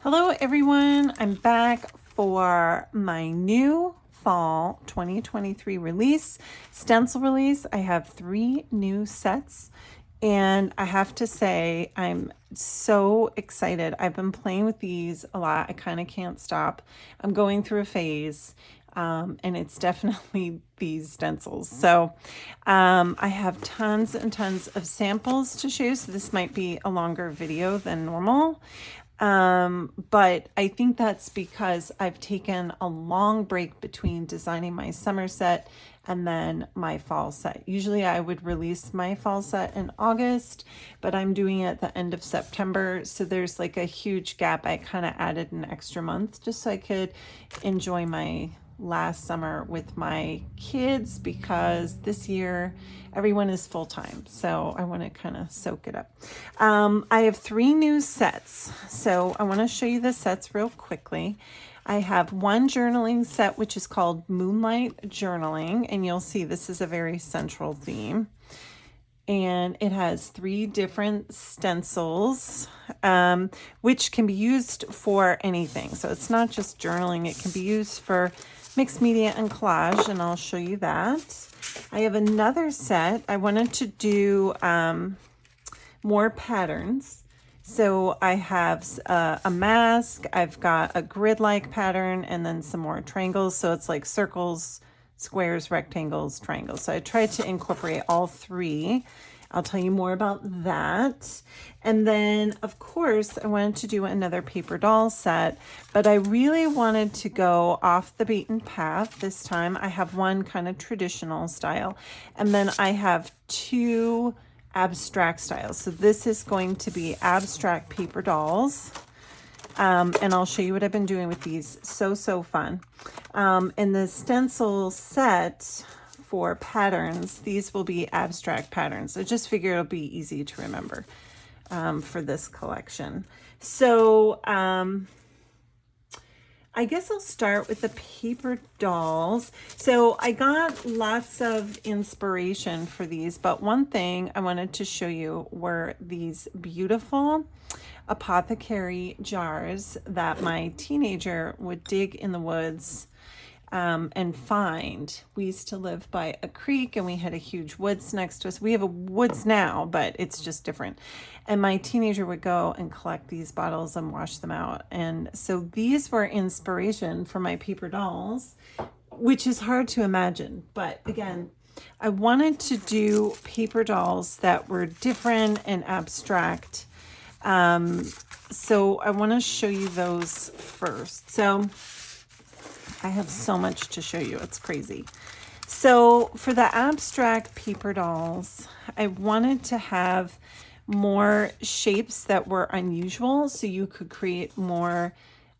Hello everyone, I'm back for my new fall 2023 release, stencil release. I have 3 new sets and I have to say I'm so excited. I've been playing with these a lot. I kind of can't stop. I'm going through a phase. And it's definitely these stencils. So I have tons and tons of samples to show you. So this might be a longer video than normal. But I think that's because I've taken a long break between designing my summer set and then my fall set. Usually I would release my fall set in August, but I'm doing it at the end of September. So there's like a huge gap. I kind of added an extra month just so I could enjoy my last summer with my kids, because this year everyone is full-time, so I want to kind of soak it up. I have 3 new sets, so I want to show you the sets real quickly. I have one journaling set which is called Moonlight Journaling, and you'll see this is a very central theme. And it has 3 different stencils, which can be used for anything. So it's not just journaling, it can be used for mixed media and collage, and I'll show you that. I have another set. I wanted to do more patterns. So I have a mask, I've got a grid-like pattern, and then some more triangles. So it's like circles, squares, rectangles, triangles. So I tried to incorporate all 3. I'll tell you more about that. And then, of course, I wanted to do another paper doll set, but I really wanted to go off the beaten path this time. I have one kind of traditional style, and then I have 2 abstract styles. So this is going to be abstract paper dolls. And I'll show you what I've been doing with these. So fun. And the stencil set for patterns, these will be abstract patterns. I just figured it'll be easy to remember for this collection. So I guess I'll start with the paper dolls. So I got lots of inspiration for these, but one thing I wanted to show you were these beautiful apothecary jars that my teenager would dig in the woods and find. We used to live by a creek and we had a huge woods next to us. We have a woods now, but it's just different. And my teenager would go and collect these bottles and wash them out. And so these were inspiration for my paper dolls, which is hard to imagine. But again, I wanted to do paper dolls that were different and abstract. So I want to show you those first. So I have so much to show you. It's crazy. So for the abstract paper dolls, I wanted to have more shapes that were unusual, so you could create more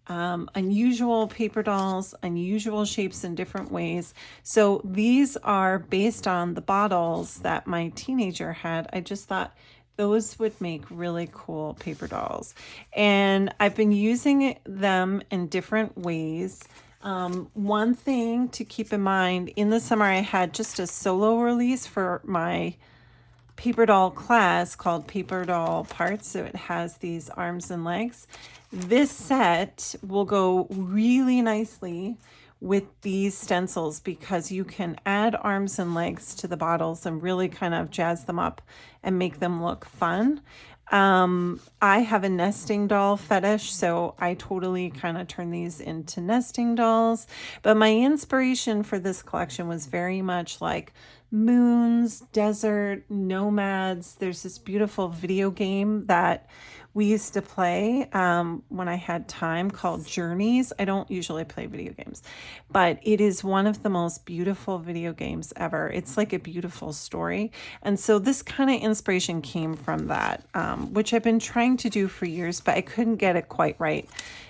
unusual paper dolls, unusual shapes in different ways. So these are based on the bottles that my teenager had. I just thought those would make really cool paper dolls. And I've been using them in different ways. One thing to keep in mind, in the summer I had just a solo release for my paper doll class called Paper Doll Parts. So it has these arms and legs. This set will go really nicely with these stencils because you can add arms and legs to the bottles and really kind of jazz them up and make them look fun. I have a nesting doll fetish, so I totally kind of turn these into nesting dolls. But my inspiration for this collection was very much like moons, desert, nomads. There's this beautiful video game that we used to play when I had time called Journeys. I don't usually play video games, but it is one of the most beautiful video games ever. It's like a beautiful story. And so this kind of inspiration came from that, which I've been trying to do for years, but I couldn't get it quite right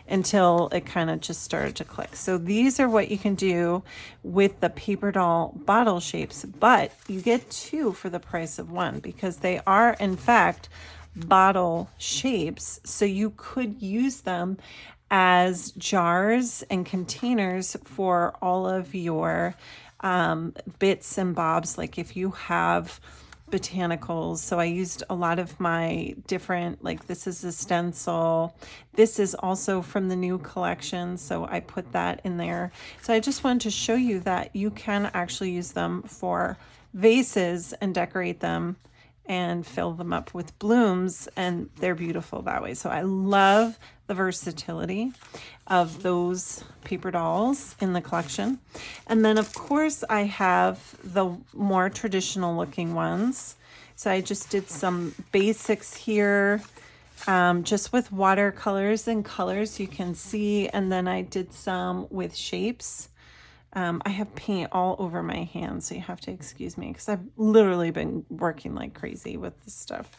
until it kind of just started to click. So these are what you can do with the paper doll bottle shapes, but you get 2 for the price of 1 because they are in fact bottle shapes. So you could use them as jars and containers for all of your bits and bobs. Like if you have botanicals. So I used a lot of my different, like this is a stencil. This is also from the new collection, so I put that in there. So I just wanted to show you that you can actually use them for vases and decorate them and fill them up with blooms, and they're beautiful that way. So I love the versatility of those paper dolls in the collection. And then of course I have the more traditional looking ones. So I just did some basics here, just with watercolors and colors you can see, and then I did some with shapes. I have paint all over my hands, so you have to excuse me because I've literally been working like crazy with this stuff.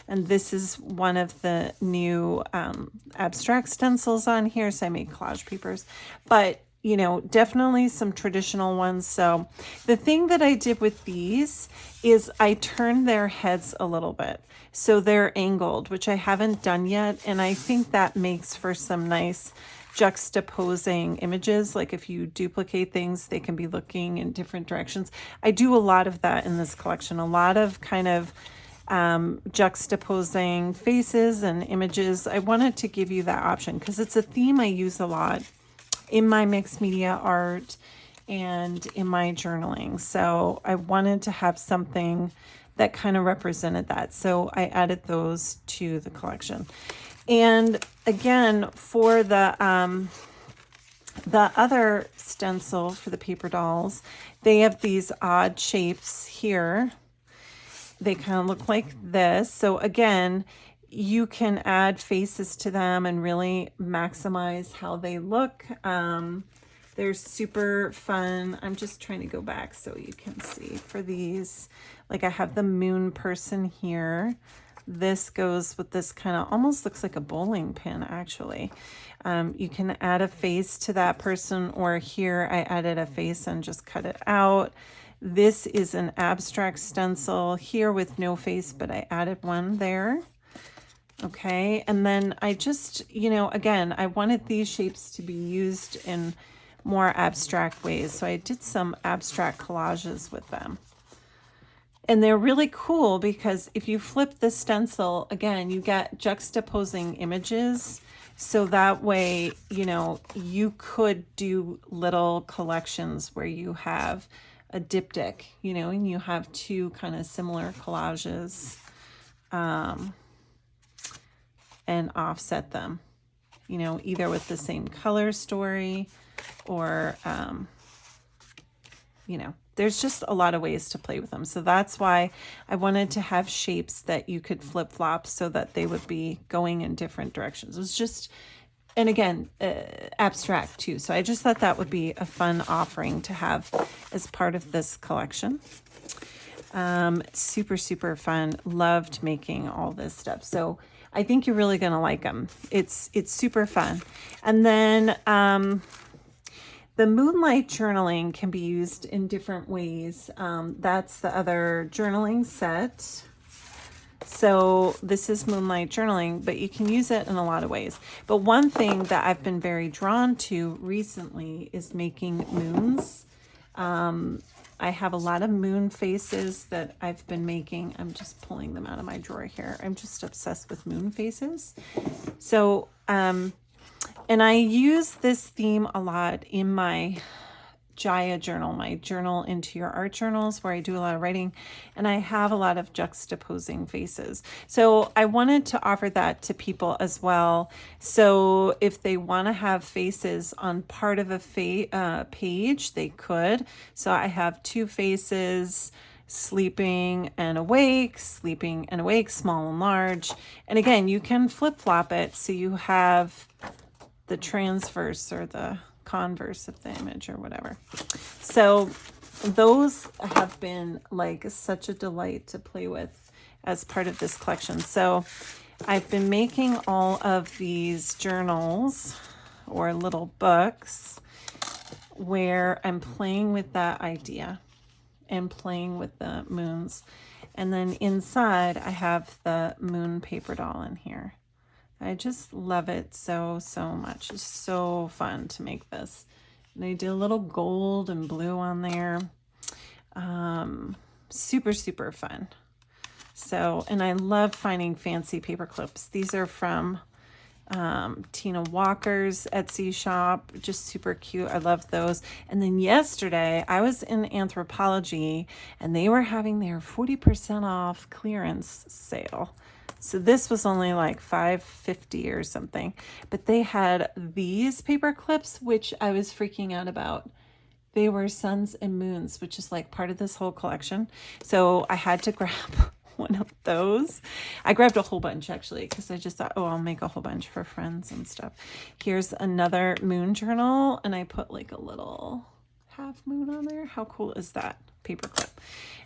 And this is one of the new abstract stencils on here, so I made collage papers. But, you know, definitely some traditional ones. So the thing that I did with these is I turned their heads a little bit. So they're angled, which I haven't done yet. And I think that makes for some nice juxtaposing images. Like if you duplicate things, they can be looking in different directions. I do a lot of that in this collection, a lot of kind of juxtaposing faces and images. I wanted to give you that option because it's a theme I use a lot in my mixed media art and in my journaling. So I wanted to have something that kind of represented that. So I added those to the collection. And again, for the other stencil for the paper dolls, they have these odd shapes here. They kind of look like this. So again, you can add faces to them and really maximize how they look. They're super fun. I'm just trying to go back so you can see for these. Like I have the moon person here. This goes with this kind of almost looks like a bowling pin, actually. You can add a face to that person, or here I added a face and just cut it out. This is an abstract stencil here with no face, but I added one there. Okay, and then I just, you know, again, I wanted these shapes to be used in more abstract ways. So I did some abstract collages with them. And they're really cool because if you flip the stencil, again, you get juxtaposing images. So that way, you know, you could do little collections where you have a diptych, you know, and you have two kind of similar collages and offset them, you know, either with the same color story or, you know, there's just a lot of ways to play with them. So that's why I wanted to have shapes that you could flip flop so that they would be going in different directions. It was just, and again, abstract too. So I just thought that would be a fun offering to have as part of this collection. Super, super fun. Loved making all this stuff. So I think you're really going to like them. It's super fun. And then, the Moonlight Journaling can be used in different ways. That's the other journaling set. So this is Moonlight Journaling, but you can use it in a lot of ways. But one thing that I've been very drawn to recently is making moons. I have a lot of moon faces that I've been making. I'm just pulling them out of my drawer here. I'm just obsessed with moon faces. So, and I use this theme a lot in my Jaya journal, my journal into your art journals, where I do a lot of writing, and I have a lot of juxtaposing faces. So I wanted to offer that to people as well. So if they want to have faces on part of a page, they could. So I have two faces, sleeping and awake, small and large. And again, you can flip-flop it so you have the transverse or the converse of the image or whatever. So those have been like such a delight to play with as part of this collection. So I've been making all of these journals or little books where I'm playing with that idea and playing with the moons. And then inside I have the moon paper doll in here. I just love it so, so much. It's so fun to make this. And I did a little gold and blue on there. Super, super fun. So, and I love finding fancy paper clips. These are from Tina Walker's Etsy shop, just super cute. I love those. And then yesterday I was in Anthropologie and they were having their 40% off clearance sale. So this was only like $5.50 or something, but they had these paper clips, which I was freaking out about. They were suns and moons, which is like part of this whole collection. So I had to grab one of those. I grabbed a whole bunch actually, because I just thought, oh, I'll make a whole bunch for friends and stuff. Here's another moon journal, and I put like a little half moon on there. How cool is that? Paperclip.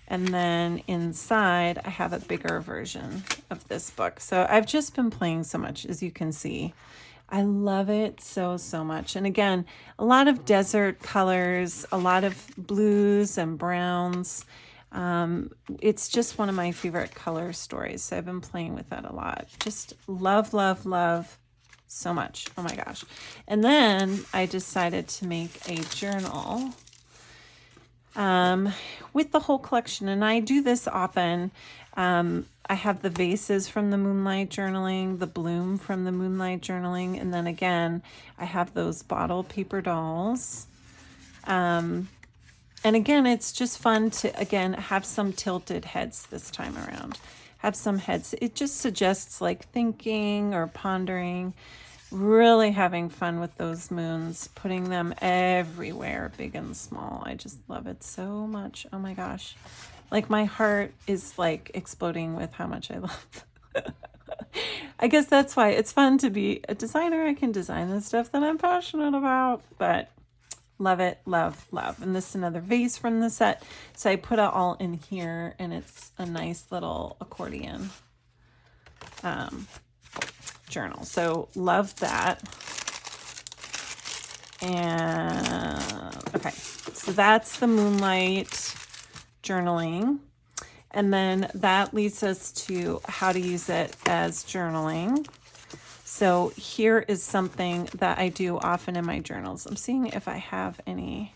And then inside I have a bigger version of this book. So I've just been playing so much, as you can see. I love it so, so much. And again, a lot of desert colors, a lot of blues and browns. It's just one of my favorite color stories. So I've been playing with that a lot. Just love, love, love so much. Oh my gosh. And then I decided to make a journal with the whole collection. And I do this often. I have the vases from the Moonlight Journaling, the bloom from the Moonlight Journaling, and then again, I have those bottle paper dolls. And again, it's just fun to, again, have some tilted heads this time around. Have some heads. It just suggests like thinking or pondering, really having fun with those moons, putting them everywhere, big and small. I just love it so much. Oh my gosh. Like my heart is like exploding with how much I love. I guess that's why it's fun to be a designer. I can design the stuff that I'm passionate about, but love it, love, love. And this is another vase from the set. So I put it all in here, and it's a nice little accordion journal. So love that. And okay, so that's the Moonlight Journaling. And then that leads us to how to use it as journaling. So here is something that I do often in my journals. I'm seeing if I have any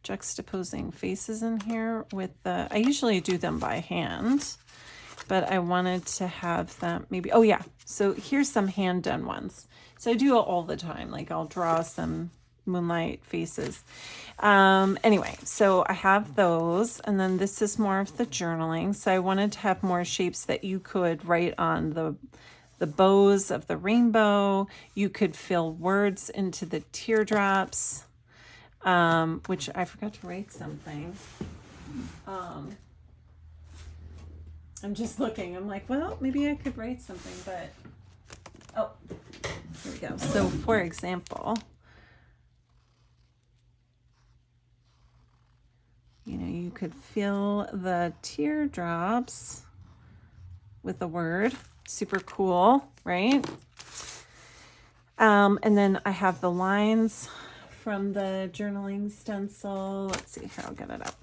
juxtaposing faces in here with the, I usually do them by hand, but I wanted to have them maybe, oh yeah. So here's some hand done ones. So I do it all the time. Like I'll draw some moonlight faces. Anyway, so I have those, and then this is more of the journaling. So I wanted to have more shapes that you could write on the bows of the rainbow. You could fill words into the teardrops, which I forgot to write something. I'm just looking. I'm like, well, maybe I could write something, but oh, here we go. So for example, you know, you could fill the teardrops with a word. Super cool, right? And then I have the lines from the journaling stencil. Let's see here, I'll get it up.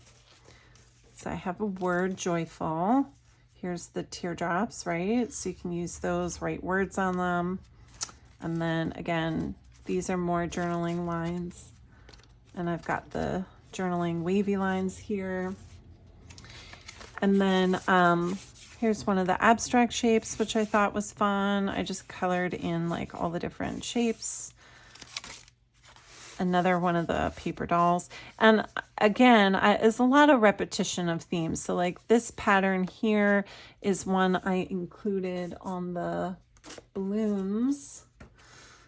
So I have a word, joyful. Here's the teardrops, right? So you can use those, write words on them. And then again, these are more journaling lines. And I've got the journaling wavy lines here. And then here's one of the abstract shapes, which I thought was fun. I just colored in like all the different shapes. Another one of the paper dolls. And again, there's a lot of repetition of themes. So like this pattern here is one I included on the balloons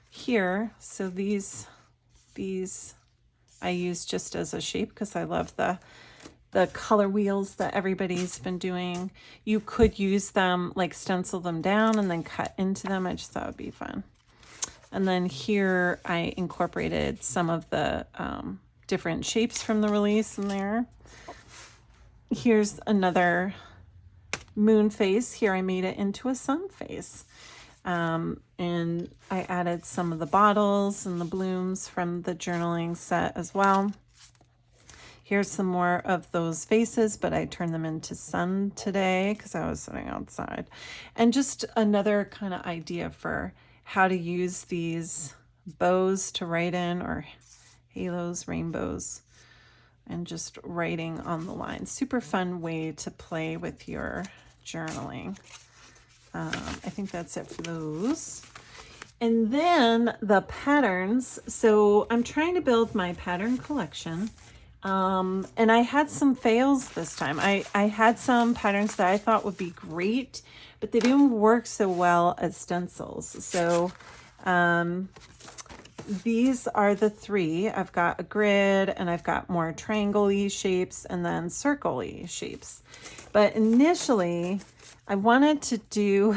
here. So these I use just as a shape because I love the color wheels that everybody's been doing. You could use them, like stencil them down and then cut into them. I just thought it would be fun. And then here I incorporated some of the different shapes from the release in there. Here's another moon face. Here I made it into a sun face. And I added some of the bottles and the blooms from the journaling set as well. Here's some more of those faces, but I turned them into sun today because I was sitting outside. And just another kind of idea for how to use these bows to write in, or halos, rainbows, and just writing on the lines. Super fun way to play with your journaling. I think that's it for those. And then the patterns. So I'm trying to build my pattern collection. And I had some fails this time. I had some patterns that I thought would be great, but they didn't work so well as stencils. So these are the three. I've got a grid, and I've got more triangle-y shapes and then circle-y shapes. But initially, I wanted to do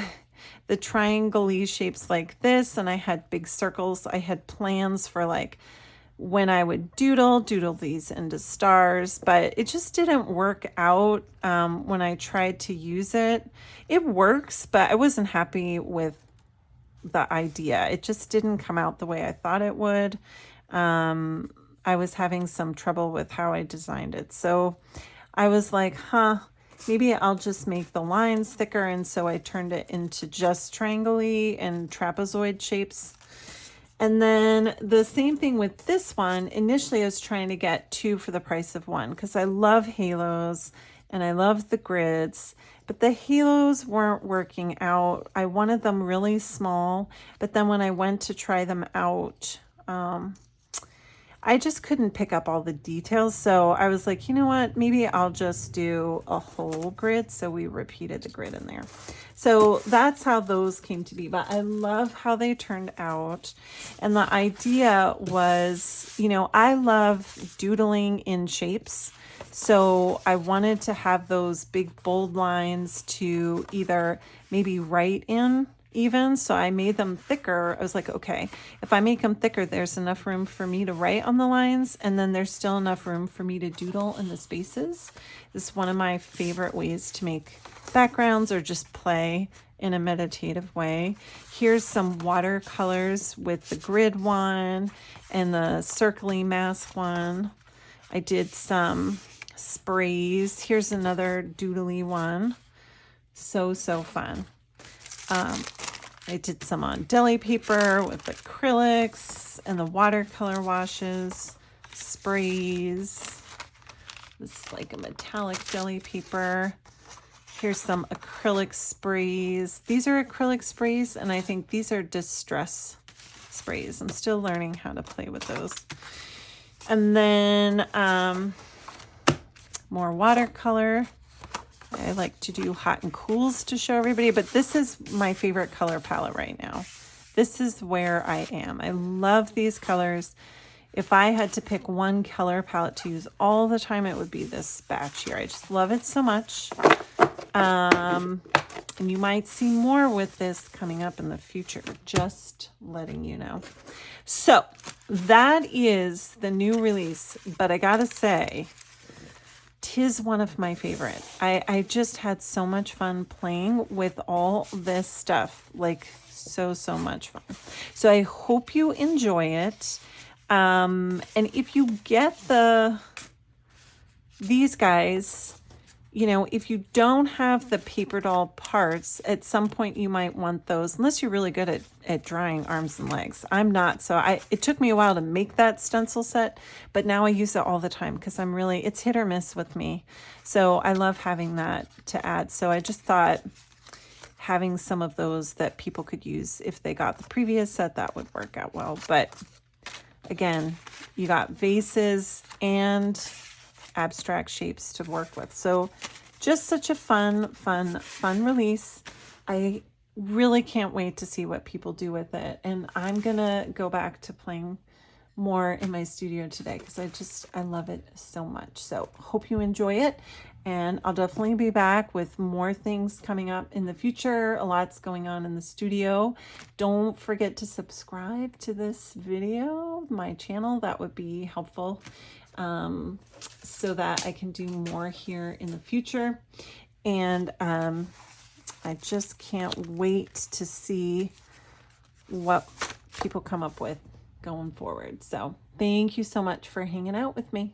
the triangle-y shapes like this, and I had big circles. I had plans for like when I would doodle these into stars, but it just didn't work out when I tried to use it. It works, but I wasn't happy with the idea. It just didn't come out the way I thought it would. I was having some trouble with how I designed it. So I was like, maybe I'll just make the lines thicker. And so I turned it into just triangle-y and trapezoid shapes. And then the same thing with this one. Initially, I was trying to get 2 for the price of 1 because I love halos and I love the grids, but the halos weren't working out. I wanted them really small, but then when I went to try them out, I just couldn't pick up all the details. So I was like, you know what, maybe I'll just do a whole grid. So we repeated the grid in there. So that's how those came to be. But I love how they turned out. And the idea was, you know, I love doodling in shapes. So I wanted to have those big bold lines to either maybe write in even. So I made them thicker. I was like, okay, if I make them thicker, there's enough room for me to write on the lines, and then there's still enough room for me to doodle in the spaces. This is one of my favorite ways to make backgrounds or just play in a meditative way. Here's some watercolors with the grid one and the circly mask one. I did some sprays. Here's another doodly one. So fun. I did some on deli paper with acrylics and the watercolor washes, sprays. This is like a metallic deli paper. Here's some acrylic sprays. These are acrylic sprays, and I think these are distress sprays. I'm still learning how to play with those. And then more watercolor. I like to do hot and cools to show everybody, but this is my favorite color palette right now. This is where I am. I love these colors. If I had to pick one color palette to use all the time, it would be this batch here. I just love it so much. And you might see more with this coming up in the future, just letting you know. So that is the new release, but I gotta say, 'tis one of my favorite. I just had so much fun playing with all this stuff, like so much fun. So I hope you enjoy it. And if you get these guys, you know, if you don't have the paper doll parts, at some point you might want those, unless you're really good at drawing arms and legs. I'm not, so it took me a while to make that stencil set, but now I use it all the time because it's hit or miss with me. So I love having that to add. So I just thought having some of those that people could use if they got the previous set, that would work out well. But again, you got vases and abstract shapes to work with. So just such a fun release. I really can't wait to see what people do with it. And I'm gonna go back to playing more in my studio today because I love it so much. So hope you enjoy it. And I'll definitely be back with more things coming up in the future. A lot's going on in the studio. Don't forget to subscribe to this video, my channel. That would be helpful. So that I can do more here in the future. And I just can't wait to see what people come up with going forward. So thank you so much for hanging out with me.